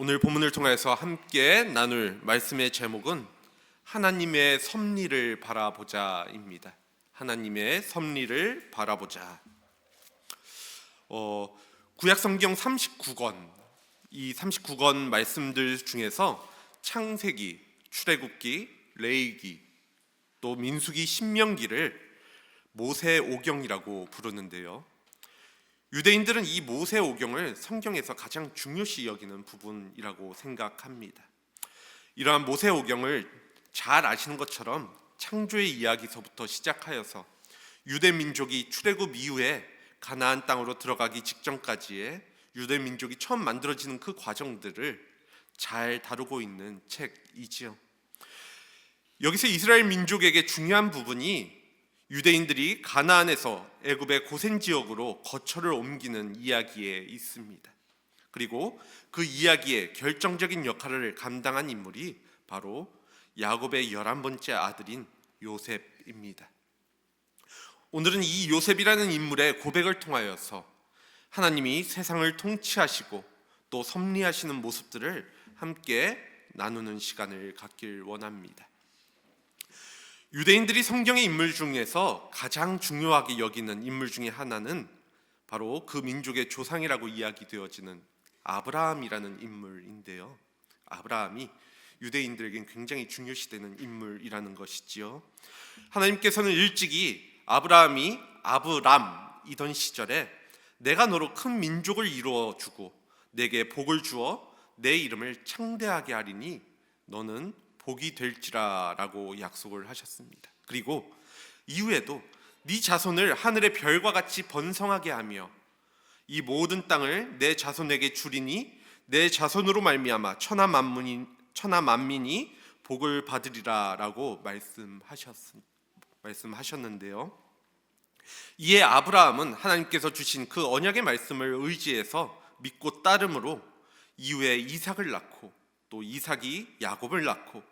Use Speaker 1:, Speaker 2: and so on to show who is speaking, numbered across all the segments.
Speaker 1: 오늘 본문을 통해서 함께 나눌 말씀의 제목은 하나님의 섭리를 바라보자입니다. 하나님의 섭리를 바라보자. 구약성경 39권, 이 39권 말씀들 중에서 창세기, 출애굽기, 레위기, 또 민수기, 신명기를 모세오경이라고 부르는데요. 유대인들은 이 모세오경을 성경에서 가장 중요시 여기는 부분이라고 생각합니다. 이러한 모세오경을 잘 아시는 것처럼 창조의 이야기서부터 시작하여서 유대 민족이 출애굽 이후에 가나안 땅으로 들어가기 직전까지의 유대 민족이 처음 만들어지는 그 과정들을 잘 다루고 있는 책이지요. 여기서 이스라엘 민족에게 중요한 부분이 유대인들이 가나안에서 애굽의 고센 지역으로 거처를 옮기는 이야기에 있습니다. 그리고 그 이야기의 결정적인 역할을 감당한 인물이 바로 야곱의 11번째 아들인 요셉입니다. 오늘은 이 요셉이라는 인물의 고백을 통하여서 하나님이 세상을 통치하시고 또 섭리하시는 모습들을 함께 나누는 시간을 갖길 원합니다. 유대인들이 성경의 인물 중에서 가장 중요하게 여기는 인물 중에 하나는 바로 그 민족의 조상이라고 이야기되어지는 아브라함이라는 인물인데요. 아브라함이 유대인들에겐 굉장히 중요시되는 인물이라는 것이지요. 하나님께서는 일찍이 아브라함이 아브람이던 시절에 내가 너로 큰 민족을 이루어주고 내게 복을 주어 내 이름을 창대하게 하리니 너는 복이 될지라 라고 약속을 하셨습니다. 그리고 이후에도 네 자손을 하늘의 별과 같이 번성하게 하며 이 모든 땅을 내 자손에게 주리니 내 자손으로 말미암아 천하 만민이 복을 받으리라 라고 말씀하셨는데요. 이에 아브라함은 하나님께서 주신 그 언약의 말씀을 의지해서 믿고 따름으로 이후에 이삭을 낳고 또 이삭이 야곱을 낳고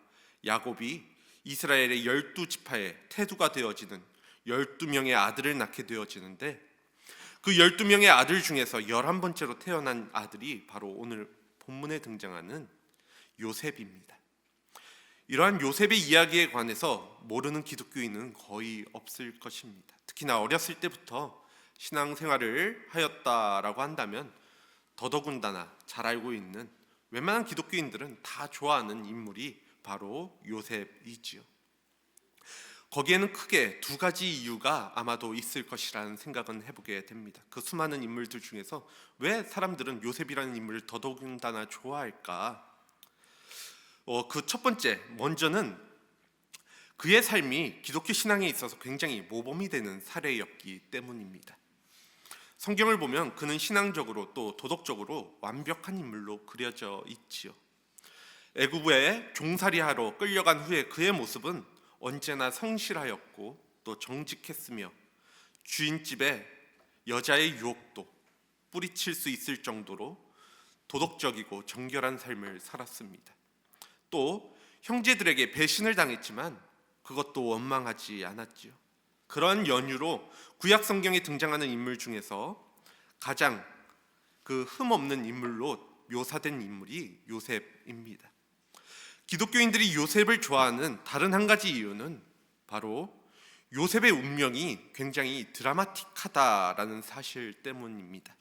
Speaker 1: 야곱이 이스라엘의 12지파의 태두가 되어지는 12명의 아들을 낳게 되어지는데 그 12명의 아들 중에서 11번째로 태어난 아들이 바로 오늘 본문에 등장하는 요셉입니다. 이러한 요셉의 이야기에 관해서 모르는 기독교인은 거의 없을 것입니다. 특히나 어렸을 때부터 신앙생활을 하였다라고 한다면 더더군다나 잘 알고 있는 웬만한 기독교인들은 다 좋아하는 인물이 바로 요셉이지요. 거기에는 크게 두 가지 이유가 아마도 있을 것이라는 생각은 해보게 됩니다. 그 수많은 인물들 중에서 왜 사람들은 요셉이라는 인물을 더더군다나 좋아할까? 그 첫 번째, 먼저는 그의 삶이 기독교 신앙에 있어서 굉장히 모범이 되는 사례였기 때문입니다. 성경을 보면 그는 신앙적으로 또 도덕적으로 완벽한 인물로 그려져 있지요. 애굽에 종살이하러 끌려간 후에 그의 모습은 언제나 성실하였고 또 정직했으며 주인집에 여자의 유혹도 뿌리칠 수 있을 정도로 도덕적이고 정결한 삶을 살았습니다. 또 형제들에게 배신을 당했지만 그것도 원망하지 않았지요. 그런 연유로 구약 성경에 등장하는 인물 중에서 가장 그 흠없는 인물로 묘사된 인물이 요셉입니다. 기독교인들이 요셉을 좋아하는 다른 한 가지 이유는 바로 요셉의 운명이 굉장히 드라마틱하다라는 사실 때문입니다.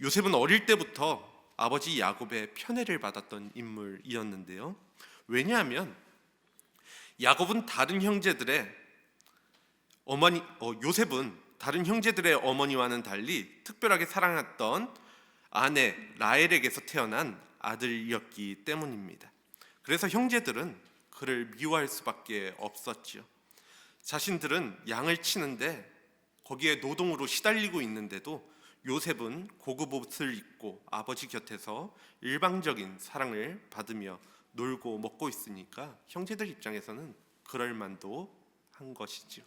Speaker 1: 요셉은 어릴 때부터 아버지 야곱의 편애를 받았던 인물이었는데요. 왜냐하면 요셉은 다른 형제들의 어머니와는 달리 특별하게 사랑했던 아내 라헬에게서 태어난 아들이었기 때문입니다. 그래서 형제들은 그를 미워할 수밖에 없었지요. 자신들은 양을 치는데 거기에 노동으로 시달리고 있는데도 요셉은 고급 옷을 입고 아버지 곁에서 일방적인 사랑을 받으며 놀고 먹고 있으니까 형제들 입장에서는 그럴 만도 한 것이지요.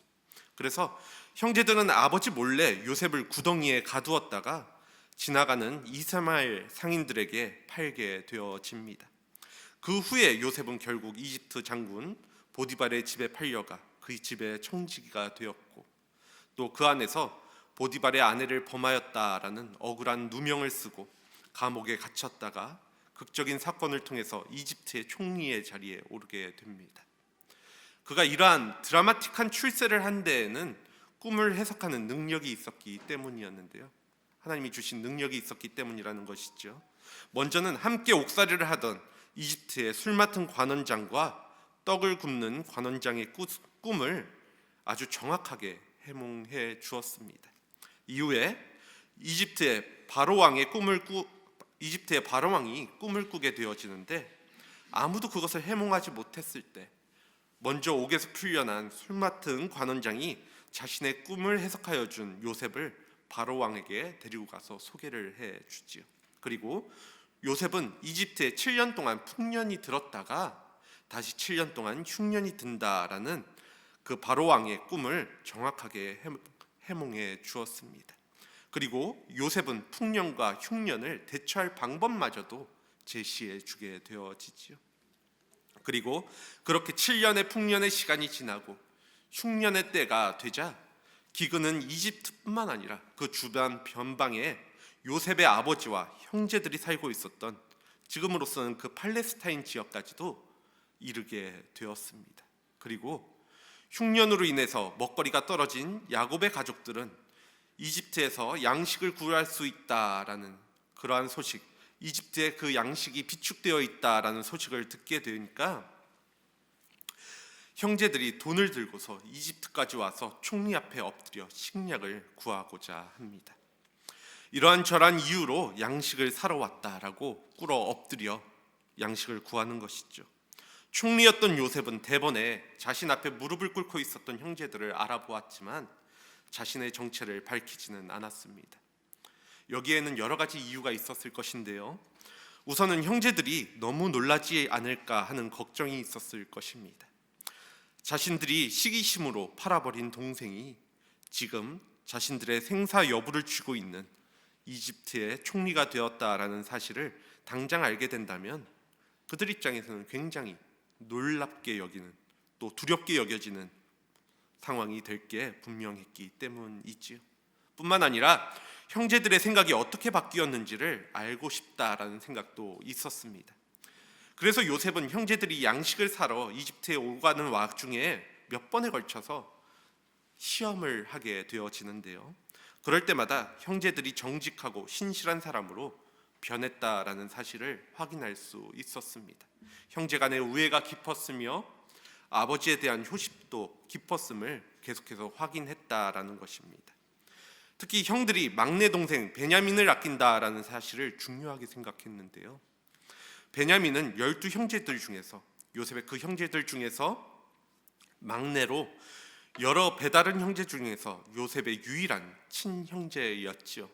Speaker 1: 그래서 형제들은 아버지 몰래 요셉을 구덩이에 가두었다가 지나가는 이스마엘 상인들에게 팔게 되어집니다. 그 후에 요셉은 결국 이집트 장군 보디발의 집에 팔려가 그 집의 청지기가 되었고 또 그 안에서 보디발의 아내를 범하였다라는 억울한 누명을 쓰고 감옥에 갇혔다가 극적인 사건을 통해서 이집트의 총리의 자리에 오르게 됩니다. 그가 이러한 드라마틱한 출세를 한 데에는 꿈을 해석하는 능력이 있었기 때문이었는데요. 하나님이 주신 능력이 있었기 때문이라는 것이죠. 먼저는 함께 옥살이를 하던 이집트의 술 맡은 관원장과 떡을 굽는 관원장의 꿈을 아주 정확하게 해몽해 주었습니다. 이후에 이집트의 바로 왕이 꿈을 꾸게 되어지는데, 아무도 그것을 해몽하지 못했을 때 먼저 옥에서 풀려난 술 맡은 관원장이 자신의 꿈을 해석하여 준 요셉을 바로 왕에게 데리고 가서 소개를 해 주지요. 그리고 요셉은 이집트에 7년 동안 풍년이 들었다가 다시 7년 동안 흉년이 든다라는 그 바로 왕의 꿈을 정확하게 해몽해 주었습니다. 그리고 요셉은 풍년과 흉년을 대처할 방법마저도 제시해 주게 되어지지요. 그리고 그렇게 7년의 풍년의 시간이 지나고 흉년의 때가 되자 기근은 이집트뿐만 아니라 그 주변 변방에 요셉의 아버지와 형제들이 살고 있었던, 지금으로서는 그 팔레스타인 지역까지도 이르게 되었습니다. 그리고 흉년으로 인해서 먹거리가 떨어진 야곱의 가족들은 이집트에서 양식을 구할 수 있다라는 그러한 소식, 이집트에 그 양식이 비축되어 있다라는 소식을 듣게 되니까 형제들이 돈을 들고서 이집트까지 와서 총리 앞에 엎드려 식량을 구하고자 합니다. 이러한저러한 이유로 양식을 사러 왔다라고 꿇어 엎드려 양식을 구하는 것이죠. 총리였던 요셉은 대번에 자신 앞에 무릎을 꿇고 있었던 형제들을 알아보았지만 자신의 정체를 밝히지는 않았습니다. 여기에는 여러 가지 이유가 있었을 것인데요. 우선은 형제들이 너무 놀라지 않을까 하는 걱정이 있었을 것입니다. 자신들이 시기심으로 팔아버린 동생이 지금 자신들의 생사 여부를 쥐고 있는 이집트의 총리가 되었다라는 사실을 당장 알게 된다면 그들 입장에서는 굉장히 놀랍게 여기는, 또 두렵게 여겨지는 상황이 될 게 분명했기 때문이지요. 뿐만 아니라 형제들의 생각이 어떻게 바뀌었는지를 알고 싶다라는 생각도 있었습니다. 그래서 요셉은 형제들이 양식을 사러 이집트에 오가는 와중에 몇 번에 걸쳐서 시험을 하게 되어지는데요. 그럴 때마다 형제들이 정직하고 신실한 사람으로 변했다라는 사실을 확인할 수 있었습니다. 형제 간의 우애가 깊었으며 아버지에 대한 효십도 깊었음을 계속해서 확인했다라는 것입니다. 특히 형들이 막내 동생 베냐민을 아낀다라는 사실을 중요하게 생각했는데요. 베냐민은 12형제들 중에서, 요셉의 그 형제들 중에서 막내로 여러 배다른 형제 중에서 요셉의 유일한 친형제였지요.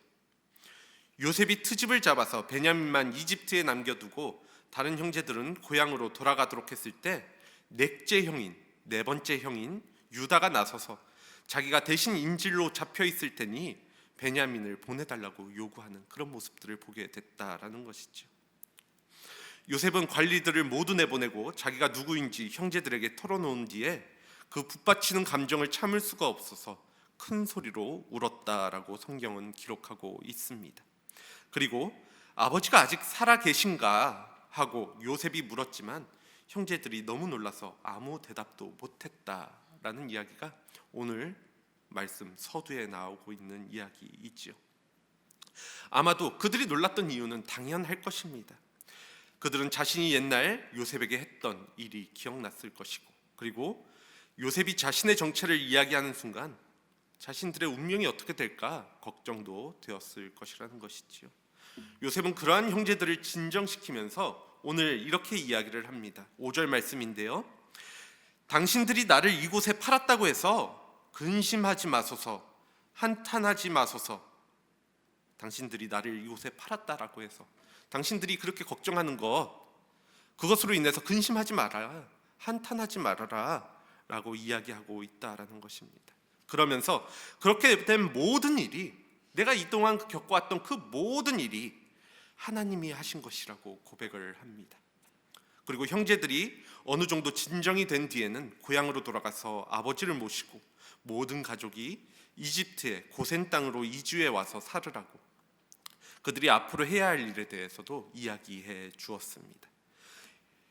Speaker 1: 요셉이 트집을 잡아서 베냐민만 이집트에 남겨두고 다른 형제들은 고향으로 돌아가도록 했을 때 네 번째 형인 유다가 나서서 자기가 대신 인질로 잡혀 있을 테니 베냐민을 보내달라고 요구하는 그런 모습들을 보게 됐다라는 것이죠. 요셉은 관리들을 모두 내보내고 자기가 누구인지 형제들에게 털어놓은 뒤에 그 붓받치는 감정을 참을 수가 없어서 큰 소리로 울었다라고 성경은 기록하고 있습니다. 그리고 아버지가 아직 살아 계신가 하고 요셉이 물었지만 형제들이 너무 놀라서 아무 대답도 못했다라는 이야기가 오늘 말씀 서두에 나오고 있는 이야기이지요. 아마도 그들이 놀랐던 이유는 당연할 것입니다. 그들은 자신이 옛날 요셉에게 했던 일이 기억났을 것이고, 그리고 요셉이 자신의 정체를 이야기하는 순간 자신들의 운명이 어떻게 될까 걱정도 되었을 것이라는 것이지요. 요셉은 그러한 형제들을 진정시키면서 오늘 이렇게 이야기를 합니다. 5절 말씀인데요. 당신들이 나를 이곳에 팔았다고 해서 근심하지 마소서, 한탄하지 마소서. 당신들이 나를 이곳에 팔았다라고 해서 당신들이 그렇게 걱정하는 그것으로 인해서 근심하지 말아라, 한탄하지 말아라 라고 이야기하고 있다라는 것입니다. 그러면서 그렇게 된 모든 일이, 내가 이동안 겪어왔던 그 모든 일이 하나님이 하신 것이라고 고백을 합니다. 그리고 형제들이 어느 정도 진정이 된 뒤에는 고향으로 돌아가서 아버지를 모시고 모든 가족이 이집트의 고센 땅으로 이주해 와서 살으라고, 그들이 앞으로 해야 할 일에 대해서도 이야기해 주었습니다.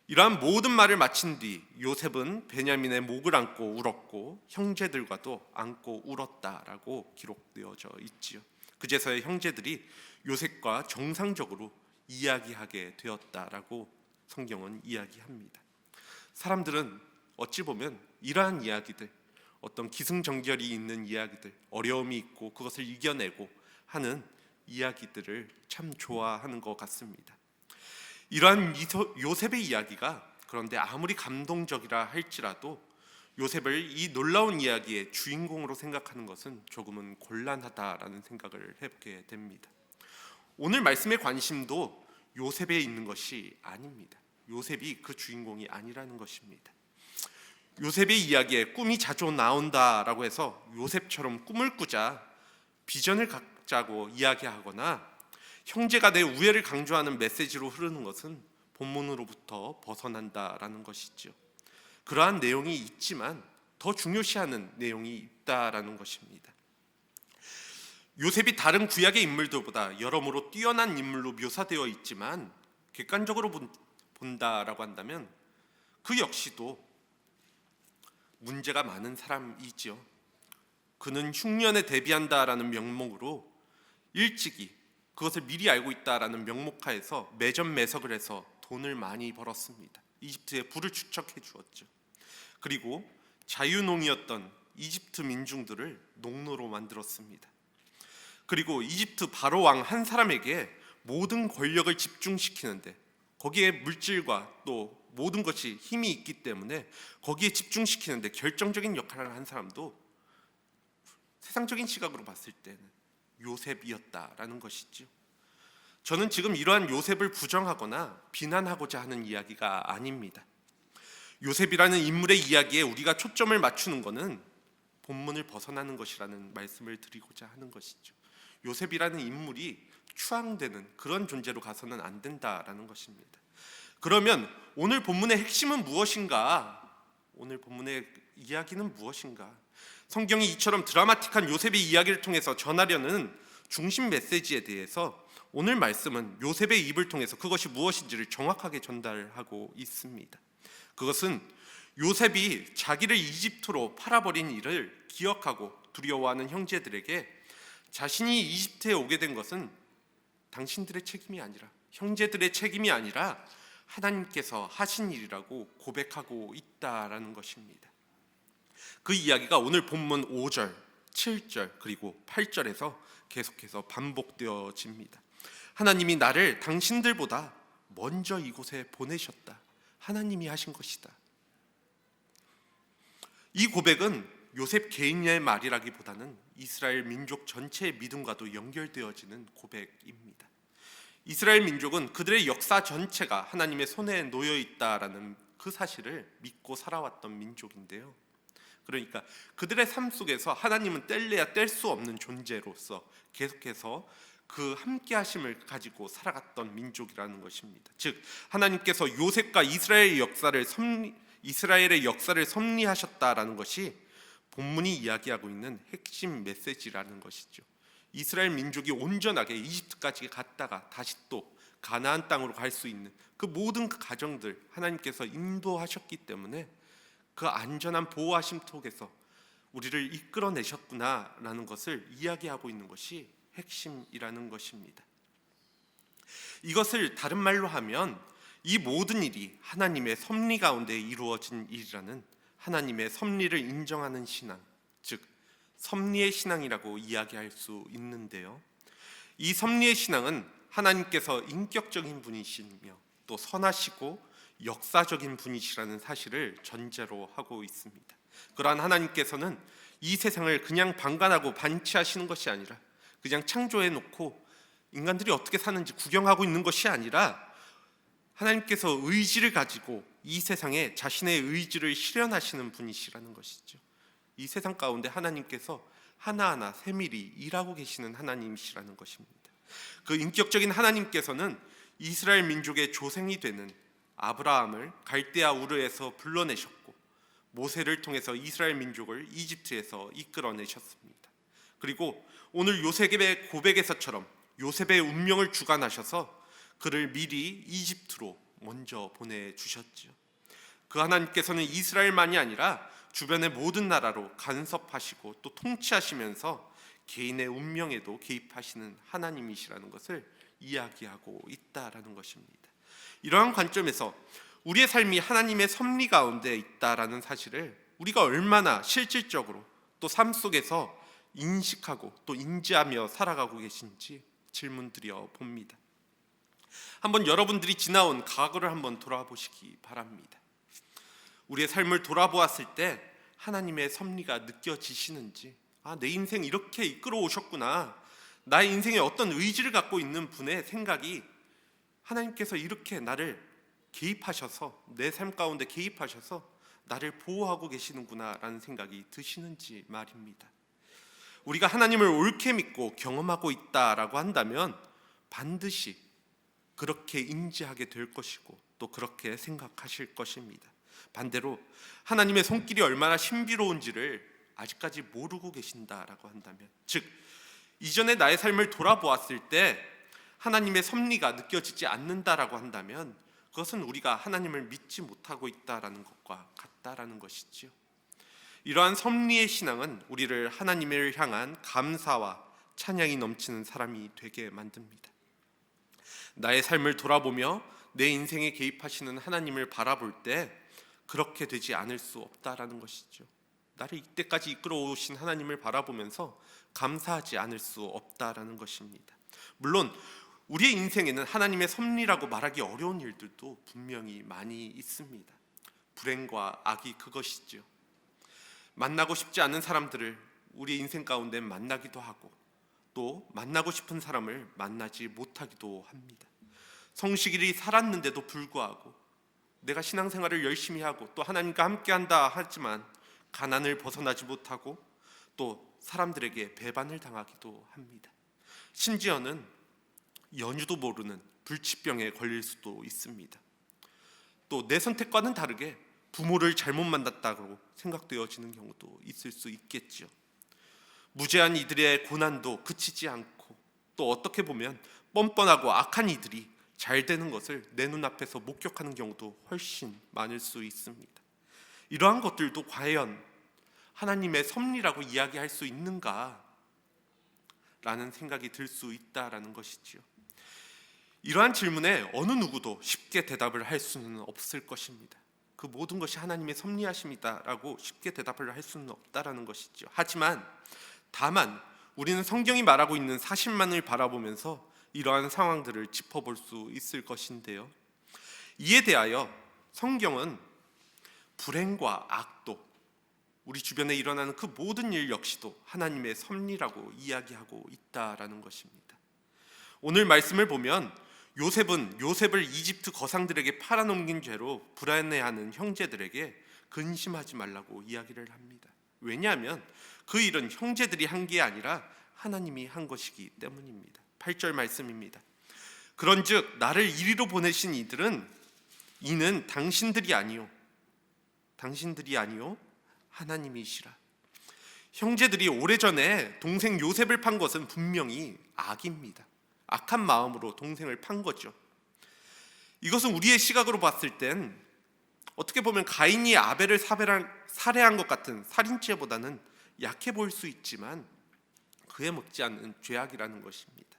Speaker 1: 이러한 모든 말을 마친 뒤 요셉은 베냐민의 목을 안고 울었고 형제들과도 안고 울었다라고 기록되어져 있지요. 그제서야 형제들이 요셉과 정상적으로 이야기하게 되었다라고 성경은 이야기합니다. 사람들은 어찌 보면 이러한 이야기들, 어떤 기승전결이 있는 이야기들, 어려움이 있고 그것을 이겨내고 하는 이야기들을 참 좋아하는 것 같습니다. 이러한 요셉의 이야기가 그런데 아무리 감동적이라 할지라도 요셉을 이 놀라운 이야기의 주인공으로 생각하는 것은 조금은 곤란하다라는 생각을 해보게 됩니다. 오늘 말씀의 관심도 요셉에 있는 것이 아닙니다. 요셉이 그 주인공이 아니라는 것입니다. 요셉의 이야기에 꿈이 자주 나온다라고 해서 요셉처럼 꿈을 꾸자, 비전을 갖자고 이야기하거나 형제가 내 우애를 강조하는 메시지로 흐르는 것은 본문으로부터 벗어난다라는 것이죠. 그러한 내용이 있지만 더 중요시하는 내용이 있다라는 것입니다. 요셉이 다른 구약의 인물들보다 여러모로 뛰어난 인물로 묘사되어 있지만 객관적으로 본다라고 한다면 그 역시도 문제가 많은 사람이지요. 그는 흉년에 대비한다라는 명목으로 일찍이 그것을 미리 알고 있다라는 명목하에서 매점매석을 해서 돈을 많이 벌었습니다. 이집트에 부를 축적해 주었죠. 그리고 자유농이었던 이집트 민중들을 농노로 만들었습니다. 그리고 이집트 바로 왕 한 사람에게 모든 권력을 집중시키는데 거기에 물질과 또 모든 것이 힘이 있기 때문에 거기에 집중시키는데 결정적인 역할을 한 사람도 세상적인 시각으로 봤을 때는 요셉이었다라는 것이죠. 저는 지금 이러한 요셉을 부정하거나 비난하고자 하는 이야기가 아닙니다. 요셉이라는 인물의 이야기에 우리가 초점을 맞추는 것은 본문을 벗어나는 것이라는 말씀을 드리고자 하는 것이죠. 요셉이라는 인물이 추앙되는 그런 존재로 가서는 안 된다라는 것입니다. 그러면 오늘 본문의 핵심은 무엇인가? 오늘 본문의 이야기는 무엇인가? 성경이 이처럼 드라마틱한 요셉의 이야기를 통해서 전하려는 중심 메시지에 대해서 오늘 말씀은 요셉의 입을 통해서 그것이 무엇인지를 정확하게 전달하고 있습니다. 그것은 요셉이 자기를 이집트로 팔아버린 일을 기억하고 두려워하는 형제들에게 자신이 이집트에 오게 된 것은 당신들의 책임이 아니라, 형제들의 책임이 아니라 하나님께서 하신 일이라고 고백하고 있다라는 것입니다. 그 이야기가 오늘 본문 5절, 7절 그리고 8절에서 계속해서 반복되어집니다. 하나님이 나를 당신들보다 먼저 이곳에 보내셨다. 하나님이 하신 것이다. 이 고백은 요셉 개인의 말이라기보다는 이스라엘 민족 전체의 믿음과도 연결되어지는 고백입니다. 이스라엘 민족은 그들의 역사 전체가 하나님의 손에 놓여 있다라는 그 사실을 믿고 살아왔던 민족인데요. 그러니까 그들의 삶 속에서 하나님은 뗄래야 뗄 수 없는 존재로서 계속해서 그 함께 하심을 가지고 살아갔던 민족이라는 것입니다. 즉 하나님께서 요셉과 이스라엘의 역사를 섭리하셨다라는 것이 본문이 이야기하고 있는 핵심 메시지라는 것이죠. 이스라엘 민족이 온전하게 이집트까지 갔다가 다시 또 가나안 땅으로 갈 수 있는 그 모든 그 과정들 하나님께서 인도하셨기 때문에 그 안전한 보호하심 속에서 우리를 이끌어내셨구나라는 것을 이야기하고 있는 것이 핵심이라는 것입니다. 이것을 다른 말로 하면 이 모든 일이 하나님의 섭리 가운데 이루어진 일이라는 하나님의 섭리를 인정하는 신앙, 즉 섭리의 신앙이라고 이야기할 수 있는데요. 이 섭리의 신앙은 하나님께서 인격적인 분이시며 또 선하시고 역사적인 분이시라는 사실을 전제로 하고 있습니다. 그러한 하나님께서는 이 세상을 그냥 방관하고 반치하시는 것이 아니라 그냥 창조해 놓고 인간들이 어떻게 사는지 구경하고 있는 것이 아니라 하나님께서 의지를 가지고 이 세상에 자신의 의지를 실현하시는 분이시라는 것이죠. 이 세상 가운데 하나님께서 하나하나 세밀히 일하고 계시는 하나님이시라는 것입니다. 그 인격적인 하나님께서는 이스라엘 민족의 조상이 되는 아브라함을 갈대아 우르에서 불러내셨고 모세를 통해서 이스라엘 민족을 이집트에서 이끌어내셨습니다. 그리고 오늘 요셉의 고백에서처럼 요셉의 운명을 주관하셔서 그를 미리 이집트로 먼저 보내주셨지요. 그 하나님께서는 이스라엘만이 아니라 주변의 모든 나라로 간섭하시고 또 통치하시면서 개인의 운명에도 개입하시는 하나님이시라는 것을 이야기하고 있다라는 것입니다. 이러한 관점에서 우리의 삶이 하나님의 섭리 가운데 있다라는 사실을 우리가 얼마나 실질적으로 또 삶 속에서 인식하고 또 인지하며 살아가고 계신지 질문드려 봅니다. 한번 여러분들이 지나온 과거를 한번 돌아보시기 바랍니다. 우리의 삶을 돌아보았을 때 하나님의 섭리가 느껴지시는지, 내 인생 이렇게 이끌어 오셨구나, 나의 인생에 어떤 의지를 갖고 있는 분의 생각이 하나님께서 이렇게 나를 개입하셔서, 내 삶 가운데 개입하셔서 나를 보호하고 계시는구나 라는 생각이 드시는지 말입니다. 우리가 하나님을 옳게 믿고 경험하고 있다라고 한다면 반드시 그렇게 인지하게 될 것이고 또 그렇게 생각하실 것입니다. 반대로 하나님의 손길이 얼마나 신비로운지를 아직까지 모르고 계신다라고 한다면, 즉 이전의 나의 삶을 돌아보았을 때 하나님의 섭리가 느껴지지 않는다라고 한다면 그것은 우리가 하나님을 믿지 못하고 있다라는 것과 같다라는 것이지요. 이러한 섭리의 신앙은 우리를 하나님을 향한 감사와 찬양이 넘치는 사람이 되게 만듭니다. 나의 삶을 돌아보며 내 인생에 개입하시는 하나님을 바라볼 때 그렇게 되지 않을 수 없다라는 것이죠. 나를 이때까지 이끌어 오신 하나님을 바라보면서 감사하지 않을 수 없다라는 것입니다. 물론 우리의 인생에는 하나님의 섭리라고 말하기 어려운 일들도 분명히 많이 있습니다. 불행과 악이 그것이죠. 만나고 싶지 않은 사람들을 우리 인생 가운데 만나기도 하고 또 만나고 싶은 사람을 만나지 못하기도 합니다. 성식일이 살았는데도 불구하고 내가 신앙생활을 열심히 하고 또 하나님과 함께한다 하지만 가난을 벗어나지 못하고 또 사람들에게 배반을 당하기도 합니다. 심지어는 연유도 모르는 불치병에 걸릴 수도 있습니다. 또 내 선택과는 다르게 부모를 잘못 만났다고 생각되어지는 경우도 있을 수 있겠죠. 무죄한 이들의 고난도 그치지 않고 또 어떻게 보면 뻔뻔하고 악한 이들이 잘 되는 것을 내 눈앞에서 목격하는 경우도 훨씬 많을 수 있습니다. 이러한 것들도 과연 하나님의 섭리라고 이야기할 수 있는가? 라는 생각이 들 수 있다라는 것이지요. 이러한 질문에 어느 누구도 쉽게 대답을 할 수는 없을 것입니다. 그 모든 것이 하나님의 섭리하심이다라고 쉽게 대답을 할 수는 없다라는 것이죠. 하지만 다만 우리는 성경이 말하고 있는 사실만을 바라보면서 이러한 상황들을 짚어볼 수 있을 것인데요. 이에 대하여 성경은 불행과 악도, 우리 주변에 일어나는 그 모든 일 역시도 하나님의 섭리라고 이야기하고 있다라는 것입니다. 오늘 말씀을 보면 요셉은 요셉을 이집트 거상들에게 팔아넘긴 죄로 불안해하는 형제들에게 근심하지 말라고 이야기를 합니다. 왜냐하면 그 일은 형제들이 한 게 아니라 하나님이 한 것이기 때문입니다. 8절 말씀입니다. 그런즉 나를 이리로 보내신 이는 당신들이 아니요 하나님이시라. 형제들이 오래전에 동생 요셉을 판 것은 분명히 악입니다. 악한 마음으로 동생을 판 거죠. 이것은 우리의 시각으로 봤을 땐 어떻게 보면 가인이 아벨을 살해한 것 같은 살인죄보다는 약해 보일 수 있지만 그에 먹지 않는 죄악이라는 것입니다.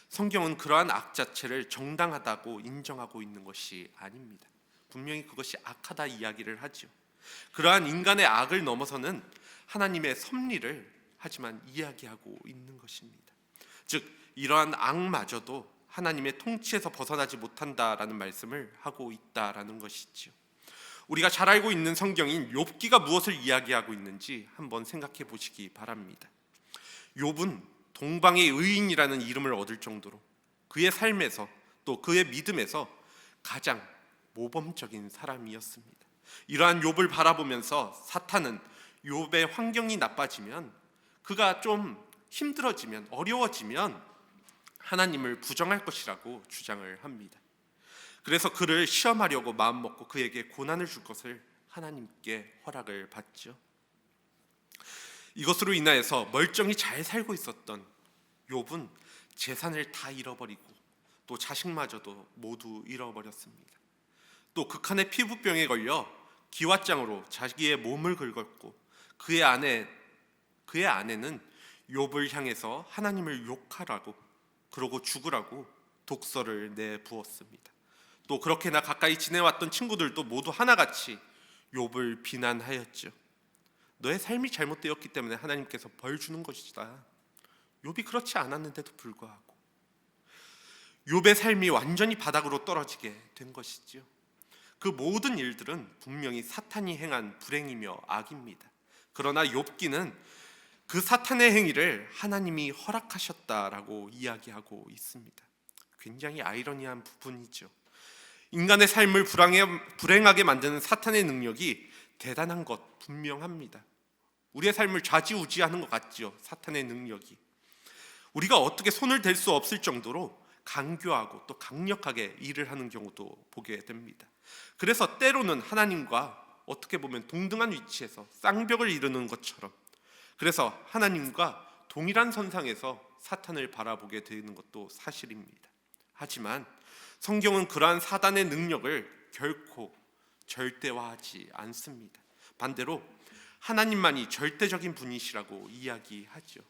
Speaker 1: 성경은 그러한 악 자체를 정당하다고 인정하고 있는 것이 아닙니다. 분명히 그것이 악하다 이야기를 하죠. 그러한 인간의 악을 넘어서는 하나님의 섭리를 하지만 이야기하고 있는 것입니다. 즉 이러한 악마저도 하나님의 통치에서 벗어나지 못한다라는 말씀을 하고 있다라는 것이죠. 우리가 잘 알고 있는 성경인 욥기가 무엇을 이야기하고 있는지 한번 생각해 보시기 바랍니다. 욥은 동방의 의인이라는 이름을 얻을 정도로 그의 삶에서 또 그의 믿음에서 가장 모범적인 사람이었습니다. 이러한 욥을 바라보면서 사탄은 욥의 환경이 나빠지면, 그가 좀 힘들어지면, 어려워지면 하나님을 부정할 것이라고 주장을 합니다. 그래서 그를 시험하려고 마음먹고 그에게 고난을 줄 것을 하나님께 허락을 받죠. 이것으로 인하여서 멀쩡히 잘 살고 있었던 욥은 재산을 다 잃어버리고 또 자식마저도 모두 잃어버렸습니다. 또 극한의 피부병에 걸려 기왓장으로 자기의 몸을 긁었고 그의 아내는 욥을 향해서 하나님을 욕하라고 그러고 죽으라고 독서를 내부었습니다. 또 그렇게나 가까이 지내왔던 친구들도 모두 하나같이 욥을 비난하였죠. 너의 삶이 잘못되었기 때문에 하나님께서 벌 주는 것이다. 욥이 그렇지 않았는데도 불구하고 욥의 삶이 완전히 바닥으로 떨어지게 된 것이지요. 그 모든 일들은 분명히 사탄이 행한 불행이며 악입니다. 그러나 욥기는 그 사탄의 행위를 하나님이 허락하셨다라고 이야기하고 있습니다. 굉장히 아이러니한 부분이죠. 인간의 삶을 불행하게 만드는 사탄의 능력이 대단한 것 분명합니다. 우리의 삶을 좌지우지하는 것 같죠. 사탄의 능력이 우리가 어떻게 손을 댈 수 없을 정도로 강교하고 또 강력하게 일을 하는 경우도 보게 됩니다. 그래서 때로는 하나님과 어떻게 보면 동등한 위치에서 쌍벽을 이루는 것처럼, 그래서 하나님과 동일한 선상에서 사탄을 바라보게 되는 것도 사실입니다. 하지만 성경은 그러한 사단의 능력을 결코 절대화하지 않습니다. 반대로 하나님만이 절대적인 분이시라고 이야기하죠.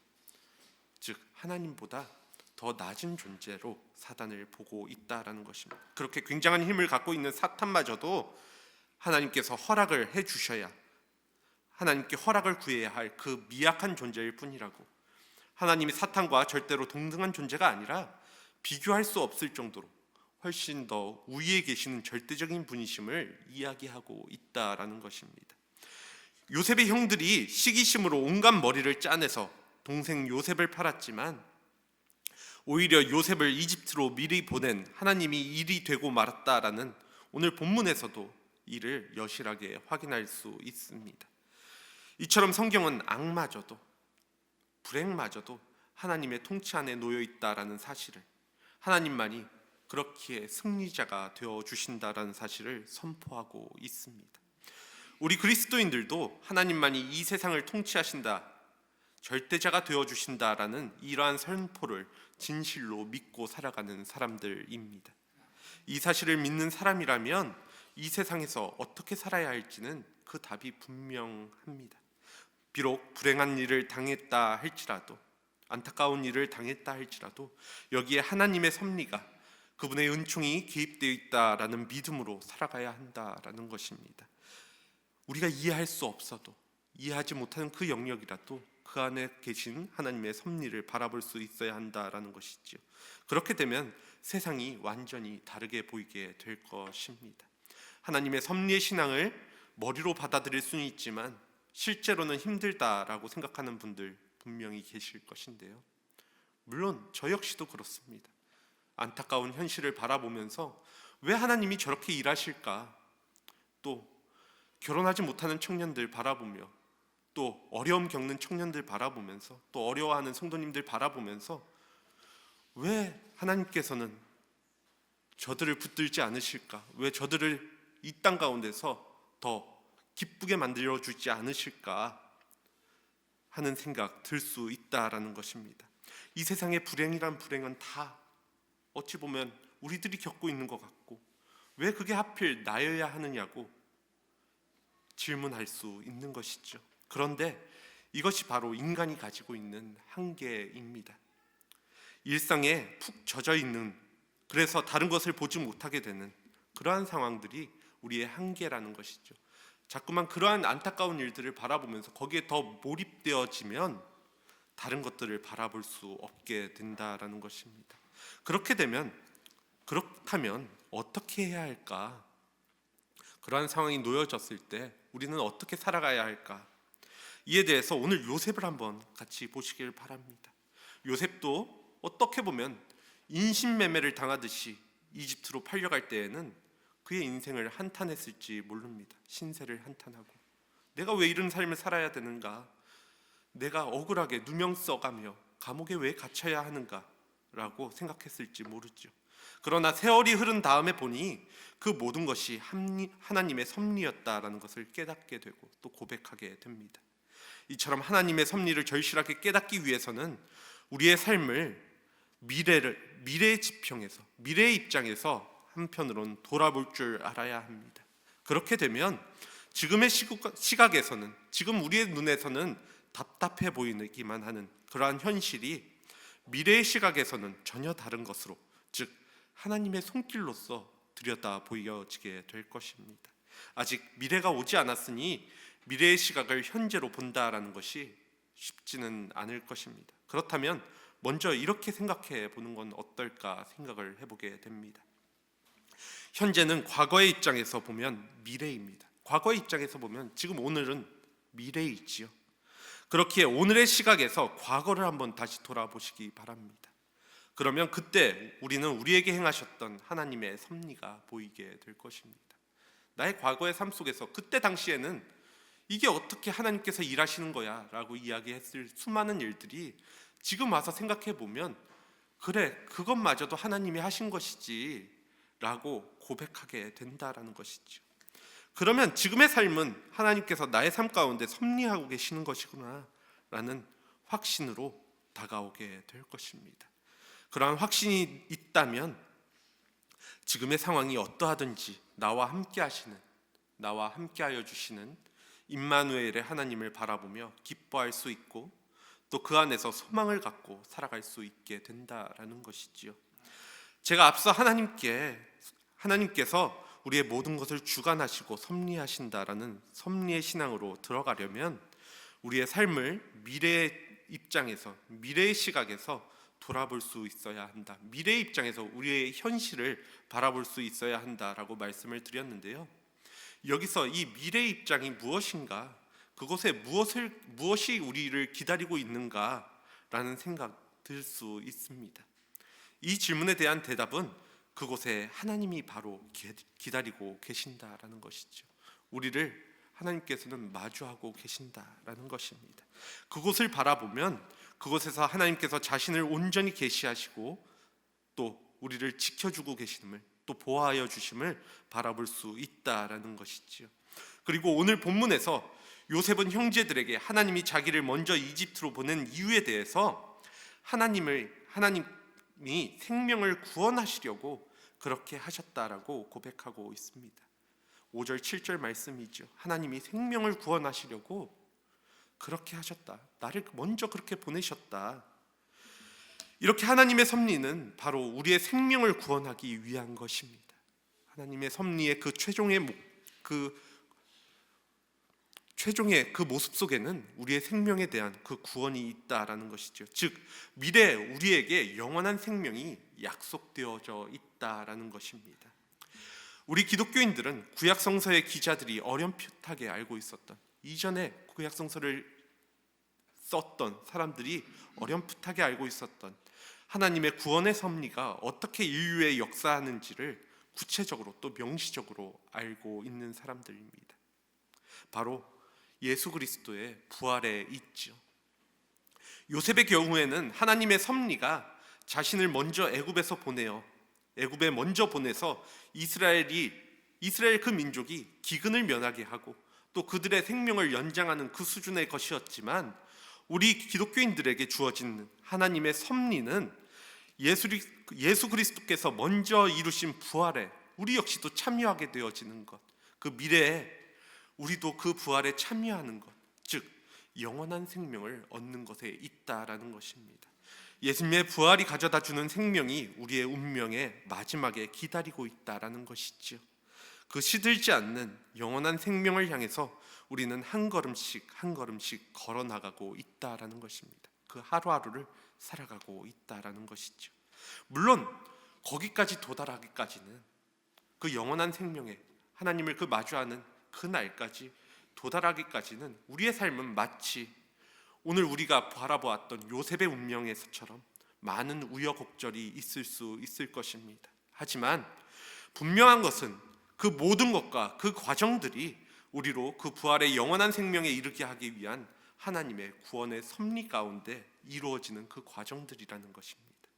Speaker 1: 즉 하나님보다 더 낮은 존재로 사단을 보고 있다라는 것입니다. 그렇게 굉장한 힘을 갖고 있는 사탄마저도 하나님께서 허락을 해주셔야, 하나님께 허락을 구해야 할 그 미약한 존재일 뿐이라고, 하나님이 사탄과 절대로 동등한 존재가 아니라 비교할 수 없을 정도로 훨씬 더 우위에 계시는 절대적인 분이심을 이야기하고 있다라는 것입니다. 요셉의 형들이 시기심으로 온갖 머리를 짜내서 동생 요셉을 팔았지만 오히려 요셉을 이집트로 미리 보낸 하나님이 일이 되고 말았다라는 오늘 본문에서도 이를 여실하게 확인할 수 있습니다. 이처럼 성경은 악마저도 불행마저도 하나님의 통치 안에 놓여 있다라는 사실을, 하나님만이 그렇게 승리자가 되어 주신다라는 사실을 선포하고 있습니다. 우리 그리스도인들도 하나님만이 이 세상을 통치하신다, 절대자가 되어 주신다라는 이러한 선포를 진실로 믿고 살아가는 사람들입니다. 이 사실을 믿는 사람이라면 이 세상에서 어떻게 살아야 할지는 그 답이 분명합니다. 비록 불행한 일을 당했다 할지라도, 안타까운 일을 당했다 할지라도 여기에 하나님의 섭리가, 그분의 은총이 개입되어 있다라는 믿음으로 살아가야 한다라는 것입니다. 우리가 이해할 수 없어도, 이해하지 못하는 그 영역이라도 그 안에 계신 하나님의 섭리를 바라볼 수 있어야 한다라는 것이죠. 그렇게 되면 세상이 완전히 다르게 보이게 될 것입니다. 하나님의 섭리의 신앙을 머리로 받아들일 수는 있지만 실제로는 힘들다라고 생각하는 분들 분명히 계실 것인데요. 물론 저 역시도 그렇습니다. 안타까운 현실을 바라보면서 왜 하나님이 저렇게 일하실까? 또 결혼하지 못하는 청년들 바라보며, 또 어려움 겪는 청년들 바라보면서, 또 어려워하는 성도님들 바라보면서 왜 하나님께서는 저들을 붙들지 않으실까? 왜 저들을 이 땅 가운데서 더 기쁘게 만들어주지 않으실까 하는 생각 들 수 있다라는 것입니다. 이 세상의 불행이란 불행은 다 어찌 보면 우리들이 겪고 있는 것 같고, 왜 그게 하필 나여야 하느냐고 질문할 수 있는 것이죠. 그런데 이것이 바로 인간이 가지고 있는 한계입니다. 일상에 푹 젖어 있는, 그래서 다른 것을 보지 못하게 되는 그러한 상황들이 우리의 한계라는 것이죠. 자꾸만 그러한 안타까운 일들을 바라보면서 거기에 더 몰입되어지면 다른 것들을 바라볼 수 없게 된다라는 것입니다. 그렇다면 어떻게 해야 할까? 그러한 상황이 놓여졌을 때 우리는 어떻게 살아가야 할까? 이에 대해서 오늘 요셉을 한번 같이 보시길 바랍니다. 요셉도 어떻게 보면 인신매매를 당하듯이 이집트로 팔려갈 때에는 그의 인생을 한탄했을지 모릅니다. 신세를 한탄하고, 내가 왜 이런 삶을 살아야 되는가? 내가 억울하게 누명 써가며 감옥에 왜 갇혀야 하는가? 라고 생각했을지 모르죠. 그러나 세월이 흐른 다음에 보니 그 모든 것이 하나님의 섭리였다라는 것을 깨닫게 되고 또 고백하게 됩니다. 이처럼 하나님의 섭리를 절실하게 깨닫기 위해서는 우리의 삶을 미래의 지평에서, 미래의 입장에서 한편으로는 돌아볼 줄 알아야 합니다. 그렇게 되면 지금의 시각에서는, 지금 우리의 눈에서는 답답해 보이기만 하는 그러한 현실이 미래의 시각에서는 전혀 다른 것으로, 즉 하나님의 손길로서 들여다 보여지게 될 것입니다. 아직 미래가 오지 않았으니 미래의 시각을 현재로 본다라는 것이 쉽지는 않을 것입니다. 그렇다면 먼저 이렇게 생각해 보는 건 어떨까 생각을 해보게 됩니다. 현재는 과거의 입장에서 보면 미래입니다. 과거의 입장에서 보면 지금 오늘은 미래이지요. 그렇기에 오늘의 시각에서 과거를 한번 다시 돌아보시기 바랍니다. 그러면 그때 우리는 우리에게 행하셨던 하나님의 섭리가 보이게 될 것입니다. 나의 과거의 삶 속에서 그때 당시에는 이게 어떻게 하나님께서 일하시는 거야 라고 이야기했을 수많은 일들이 지금 와서 생각해 보면, 그래, 그것마저도 하나님이 하신 것이지 라고 고백하게 된다라는 것이죠. 그러면 지금의 삶은 하나님께서 나의 삶 가운데 섭리하고 계시는 것이구나 라는 확신으로 다가오게 될 것입니다. 그러한 확신이 있다면 지금의 상황이 어떠하든지 나와 함께 하시는, 나와 함께하여 주시는 임마누엘의 하나님을 바라보며 기뻐할 수 있고, 또 그 안에서 소망을 갖고 살아갈 수 있게 된다라는 것이지요. 제가 앞서 하나님께서 우리의 모든 것을 주관하시고 섭리하신다라는 섭리의 신앙으로 들어가려면 우리의 삶을 미래의 입장에서, 미래의 시각에서 돌아볼 수 있어야 한다. 미래의 입장에서 우리의 현실을 바라볼 수 있어야 한다라고 말씀을 드렸는데요. 여기서 이 미래의 입장이 무엇인가, 그곳에 무엇이 우리를 기다리고 있는가라는 생각 들 수 있습니다. 이 질문에 대한 대답은 그곳에 하나님이 바로 기다리고 계신다라는 것이죠. 우리를 하나님께서는 마주하고 계신다라는 것입니다. 그곳을 바라보면 그곳에서 하나님께서 자신을 온전히 계시하시고 또 우리를 지켜주고 계심을, 또 보호하여 주심을 바라볼 수 있다라는 것이지요. 그리고 오늘 본문에서 요셉은 형제들에게 하나님이 자기를 먼저 이집트로 보낸 이유에 대해서 하나님이 생명을 구원하시려고 그렇게 하셨다라고 고백하고 있습니다. 5절 7절 말씀이죠. 하나님이 생명을 구원하시려고 그렇게 하셨다. 나를 먼저 그렇게 보내셨다. 이렇게 하나님의 섭리는 바로 우리의 생명을 구원하기 위한 것입니다. 하나님의 섭리의 그 최종의 그 모습 속에는 우리의 생명에 대한 그 구원이 있다라는 것이죠. 즉 미래에 우리에게 영원한 생명이 약속되어져 있다라는 것입니다. 우리 기독교인들은 구약 성서의 기자들이 어렴풋하게 알고 있었던, 이전에 구약 성서를 썼던 사람들이 어렴풋하게 알고 있었던 하나님의 구원의 섭리가 어떻게 인류에 역사하는지를 구체적으로 또 명시적으로 알고 있는 사람들입니다. 바로 예수 그리스도의 부활에 있죠. 요셉의 경우에는 하나님의 섭리가 자신을 먼저 애굽에 먼저 보내서 이스라엘 그 민족이 기근을 면하게 하고 또 그들의 생명을 연장하는 그 수준의 것이었지만, 우리 기독교인들에게 주어진 하나님의 섭리는 예수 그리스도께서 먼저 이루신 부활에 우리 역시도 참여하게 되어지는 것, 그 미래에 우리도 그 부활에 참여하는 것, 즉 영원한 생명을 얻는 것에 있다라는 것입니다. 예수님의 부활이 가져다주는 생명이 우리의 운명의 마지막에 기다리고 있다라는 것이죠. 그 시들지 않는 영원한 생명을 향해서 우리는 한 걸음씩 한 걸음씩 걸어나가고 있다라는 것입니다. 그 하루하루를 살아가고 있다라는 것이죠. 물론 거기까지 도달하기까지는, 그 영원한 생명에 하나님을 그 마주하는 그 날까지 도달하기까지는 우리의 삶은 마치 오늘 우리가 바라보았던 요셉의 운명에서처럼 많은 우여곡절이 있을 수 있을 것입니다. 하지만 분명한 것은 그 모든 것과 그 과정들이 우리로 그 부활의 영원한 생명에 이르게 하기 위한 하나님의 구원의 섭리 가운데 이루어지는 그 과정들이라는 것입니다.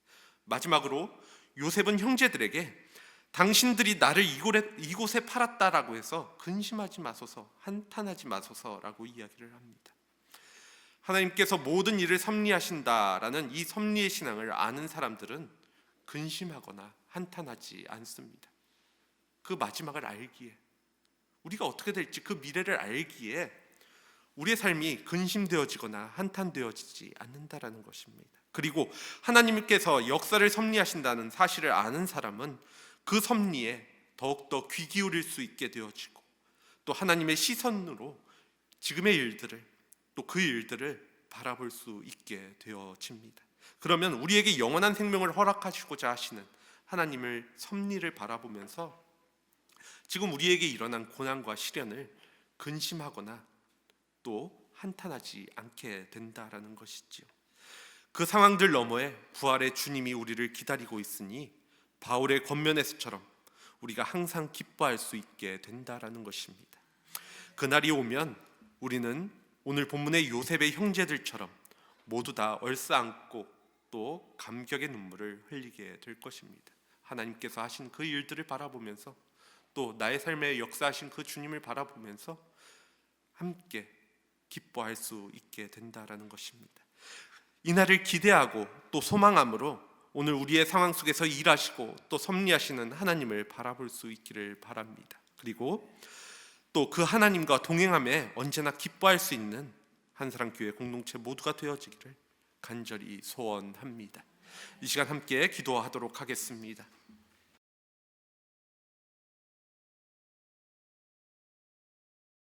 Speaker 1: 마지막으로 요셉은 형제들에게 당신들이 나를 이곳에 팔았다라고 해서 근심하지 마소서, 한탄하지 마소서라고 이야기를 합니다. 하나님께서 모든 일을 섭리하신다라는 이 섭리의 신앙을 아는 사람들은 근심하거나 한탄하지 않습니다. 그 마지막을 알기에, 우리가 어떻게 될지 그 미래를 알기에 우리의 삶이 근심되어지거나 한탄되어지지 않는다라는 것입니다. 그리고 하나님께서 역사를 섭리하신다는 사실을 아는 사람은 그 섭리에 더욱더 귀 기울일 수 있게 되어지고, 또 하나님의 시선으로 지금의 일들을, 또 그 일들을 바라볼 수 있게 되어집니다. 그러면 우리에게 영원한 생명을 허락하시고자 하시는 하나님을 섭리를 바라보면서 지금 우리에게 일어난 고난과 시련을 근심하거나 또 한탄하지 않게 된다라는 것이지요. 그 상황들 너머에 부활의 주님이 우리를 기다리고 있으니 바울의 권면에서처럼 우리가 항상 기뻐할 수 있게 된다라는 것입니다. 그날이 오면 우리는 오늘 본문의 요셉의 형제들처럼 모두 다 얼싸안고 또 감격의 눈물을 흘리게 될 것입니다. 하나님께서 하신 그 일들을 바라보면서, 또 나의 삶에 역사하신 그 주님을 바라보면서 함께 기뻐할 수 있게 된다라는 것입니다. 이날을 기대하고 또 소망함으로 오늘 우리의 상황 속에서 일하시고 또 섭리하시는 하나님을 바라볼 수 있기를 바랍니다. 그리고 또 그 하나님과 동행함에 언제나 기뻐할 수 있는 한사랑교회 공동체 모두가 되어지기를 간절히 소원합니다. 이 시간 함께 기도하도록 하겠습니다.